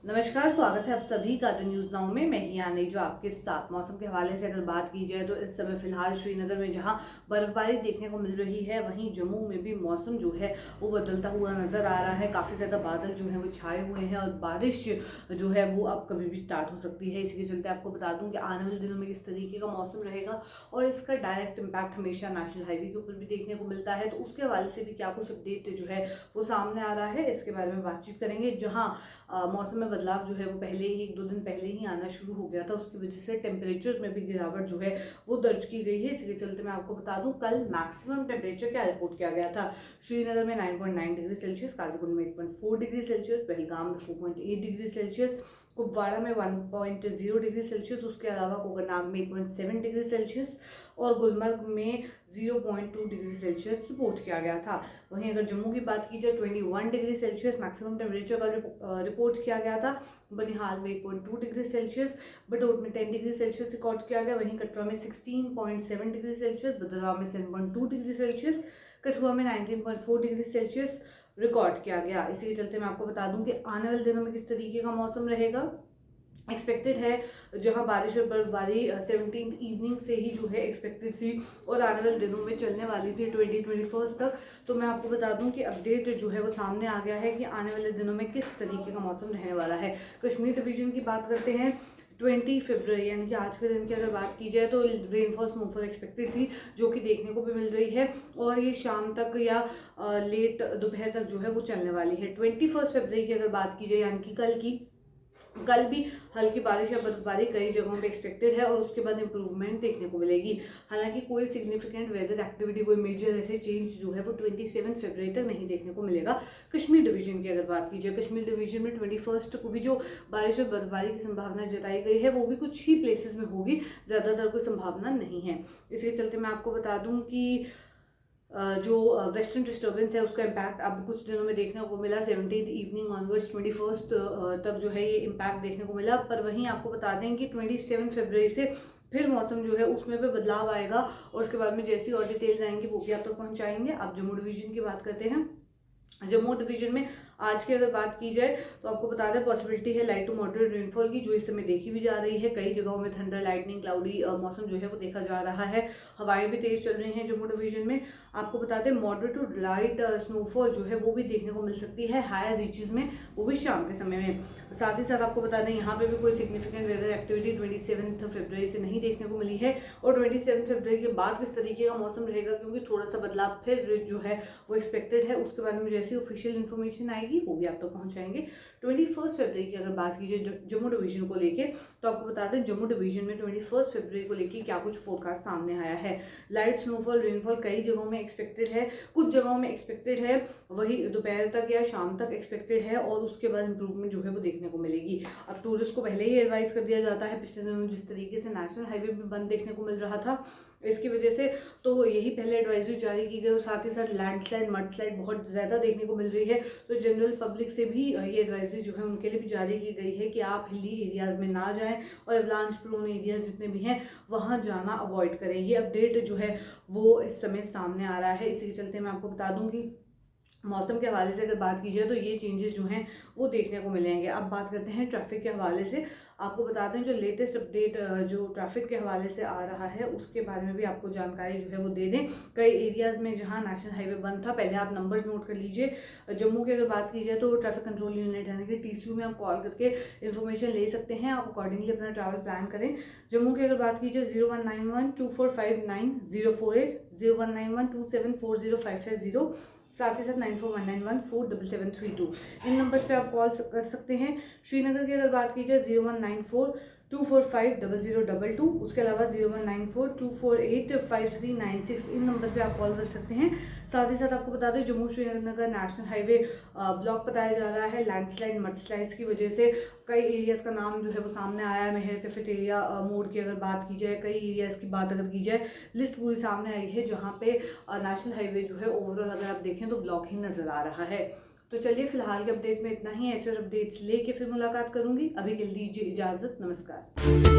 नमस्कार, स्वागत है आप सभी का द न्यूज़ नाउ में। मैं ही आने जो आपके साथ मौसम के हवाले से अगर बात की जाए तो इस समय फिलहाल श्रीनगर में जहां बर्फबारी देखने को मिल रही है, वहीं जम्मू में भी मौसम जो है वो बदलता हुआ नजर आ रहा है। काफ़ी ज़्यादा बादल जो है वो छाए हुए हैं और बारिश जो है वो अब कभी भी स्टार्ट हो सकती है। इसके चलते आपको बता दूं कि आने वाले दिनों में किस तरीके का मौसम रहेगा और इसका डायरेक्ट इम्पैक्ट हमेशा नेशनल हाईवे के ऊपर भी देखने को मिलता है। तो उसके हवाले से भी क्या कुछ अपडेट जो है वो सामने आ रहा है, इसके बारे में बातचीत करेंगे। जहाँ मौसम में बदलाव जो है वो पहले ही 1-2 दिन पहले ही आना शुरू हो गया था, उसकी वजह से टेम्परेचर में भी गिरावट जो है वो दर्ज की गई है। इसके चलते मैं आपको बता दूं कल मैक्सिमम टेम्परेचर क्या रिपोर्ट किया गया था। श्रीनगर में 9.9 डिग्री सेल्सियस, काजीगुंड में 8.4 डिग्री सेल्सियस, पहलगाम में 4.8 डिग्री सेल्सियस, कुपवाड़ा में 1.0 डिग्री सेल्सियस, उसके अलावा कोकरनाग में 8.7 डिग्री सेल्सियस और गुलमर्ग में 0.2 डिग्री सेल्सियस रिपोर्ट किया गया था। वहीं अगर जम्मू की बात की जाए 21 डिग्री सेल्सियस मैक्सिमम टेम्परेचर का रिपोर्ट किया गया था। बनिहाल में 8.2 डिग्री सेल्सियस, बटोट में 10 डिग्री सेल्सियस रिकॉर्ड किया गया। वहीं कटरा में 16.7 डिग्री सेल्सियस, भद्रवाह में 7.2 डिग्री सेल्सियस, कठुआ में 19.4 डिग्री सेल्सियस रिकॉर्ड किया गया। इसी के चलते मैं आपको बता दूं कि आने वाले दिनों में किस तरीके का मौसम रहेगा। एक्सपेक्टेड है जहां बारिश और बर्फबारी 17 इवनिंग से ही जो है एक्सपेक्टेड थी और आने वाले दिनों में चलने वाली थी 2021 तक। तो मैं आपको बता दूं कि अपडेट जो है वो सामने आ गया है कि आने वाले दिनों में किस तरीके का मौसम रहने वाला है। कश्मीर डिवीजन की बात करते हैं। 20 फरवरी यानी कि आज के दिन की अगर बात की जाए तो रेनफॉल स्नोफॉल एक्सपेक्टेड थी, जो कि देखने को भी मिल रही है और ये शाम तक या लेट दोपहर तक जो है वो चलने वाली है। 21 फरवरी की अगर बात की जाए यानी कि कल भी हल्की बारिश या बर्फबारी कई जगहों पे एक्सपेक्टेड है और उसके बाद इंप्रूवमेंट देखने को मिलेगी। हालांकि कोई सिग्निफिकेंट वेदर एक्टिविटी, कोई मेजर ऐसे चेंज जो है वो 27 फरवरी तक नहीं देखने को मिलेगा। कश्मीर डिवीजन की अगर बात की जाए, कश्मीर डिवीजन में 21 को भी जो बारिश और बर्फबारी की संभावना जताई गई है वो भी कुछ ही प्लेसेस में होगी, ज़्यादातर कोई संभावना नहीं है। इसके चलते मैं आपको बता दूं कि जो वेस्टर्न डिस्टर्बेंस है उसका इम्पैक्ट अब कुछ दिनों में देखने को मिला। 17th इवनिंग ऑनवर्ड्स 21 तक जो है ये इम्पैक्ट देखने को मिला। पर वहीं आपको बता दें कि 27 फरवरी से फिर मौसम जो है उसमें भी बदलाव आएगा और उसके बाद में जैसी और डिटेल्स आएंगी वो भी आप तक पहुंचाएंगे। अब जम्मू डिवीजन की बात करते हैं। जम्मू डिवीजन में आज की अगर बात की जाए तो आपको बता दें पॉसिबिलिटी है लाइट टू मॉडरेट रेनफॉल की, जो इस समय देखी भी जा रही है। कई जगहों में थंडर लाइटनिंग क्लाउडी मौसम जो है वो देखा जा रहा है। हवाएं भी तेज चल रही हैं जम्मू डिवीजन में। आपको बता दें मॉडरेट टू लाइट स्नोफॉल जो है वो भी देखने को मिल सकती है हायर रीचेज में, वो भी शाम के समय में। साथ ही साथ आपको बता दें यहाँ पे भी कोई सिग्निफिकेंट वेदर एक्टिविटी 27 फरवरी से नहीं देखने को मिली है और 27 फरवरी के बाद किस तरीके का मौसम रहेगा, क्योंकि थोड़ा सा बदलाव फिर जो है वो एक्सपेक्टेड है। उसके बारे में जैसी ऑफिशियल इन्फॉर्मेशन आएगी वो भी आप तक पहुंचाएंगे। 21 फरवरी की अगर बात की जाए जम्मू डिवीजन को लेके तो आपको बता दें जम्मू डिवीजन में 21 फरवरी को लेके क्या कुछ फोरकास्ट सामने आया है। लाइट स्नोफॉल रेनफॉल कई जगहों में एक्सपेक्टेड है, कुछ जगहों में एक्सपेक्टेड है, वही दोपहर तक या शाम तक एक्सपेक्टेड है और उसके बाद इंप्रूवमेंट जो है वो देखने को मिलेगी। अब टूरिस्ट को पहले ही एडवाइस कर दिया जाता है, पिछले दिनों जिस तरीके से नेशनल हाईवे भी बंद देखने को मिल रहा था इसकी वजह से, तो यही पहले एडवाइजरी जारी की गई और साथ ही साथ लैंडस्लाइड मडस्लाइड बहुत ज़्यादा देखने को मिल रही है। तो जनरल पब्लिक से भी ये एडवाइजरी जो है उनके लिए भी जारी की गई है कि आप हिली एरियाज़ में ना जाएं और एवलांच प्रोन एरियाज जितने भी हैं वहाँ जाना अवॉइड करें। ये अपडेट जो है वो इस समय सामने आ रहा है। इसी के चलते मैं आपको बता दूँ कि मौसम के हवाले से अगर बात की जाए तो ये चेंजेस जो हैं वो देखने को मिलेंगे। अब बात करते हैं ट्रैफिक के हवाले से। आपको बताते हैं जो लेटेस्ट अपडेट जो ट्रैफिक के हवाले से आ रहा है उसके बारे में भी आपको जानकारी जो है वो दे दें। कई एरियाज़ में जहां नेशनल हाईवे बंद था, पहले आप नंबर्स नोट कर लीजिए। जम्मू की अगर बात की जाए तो ट्रैफिक कंट्रोल यूनिट यानी कि TCU में आप कॉल करके इन्फॉर्मेशन ले सकते हैं, आप अकॉर्डिंगली अपना ट्रैवल प्लान करें। जम्मू की अगर बात की जाए 01912459 048, 0191274055, साथ ही साथ 9419147732 इन नंबर्स पे आप कॉल कर सकते हैं। श्रीनगर की अगर बात की जाए 019424500022, उसके अलावा 01942485 इन नंबर पे आप कॉल कर सकते हैं। साथ ही साथ आपको बता दें Jammu Srinagar national highway block बताया जा रहा है लैंडस्लाइड मडस्लाइड्स की वजह से। कई एरियाज़ का नाम जो है वो सामने आया है। मेहर कैफेटेरिया मोड़ की अगर बात की जाए, कई एरियाज़ की बात अगर की जाए, लिस्ट पूरी सामने आई है जहाँ पे नेशनल हाईवे जो है ओवरऑल अगर आप देखें तो ब्लॉक ही नज़र आ रहा है। तो चलिए फिलहाल के अपडेट में इतना ही। ऐसे और अपडेट्स लेके फिर मुलाकात करूंगी। अभी के लिए दीजिए इजाज़त, नमस्कार।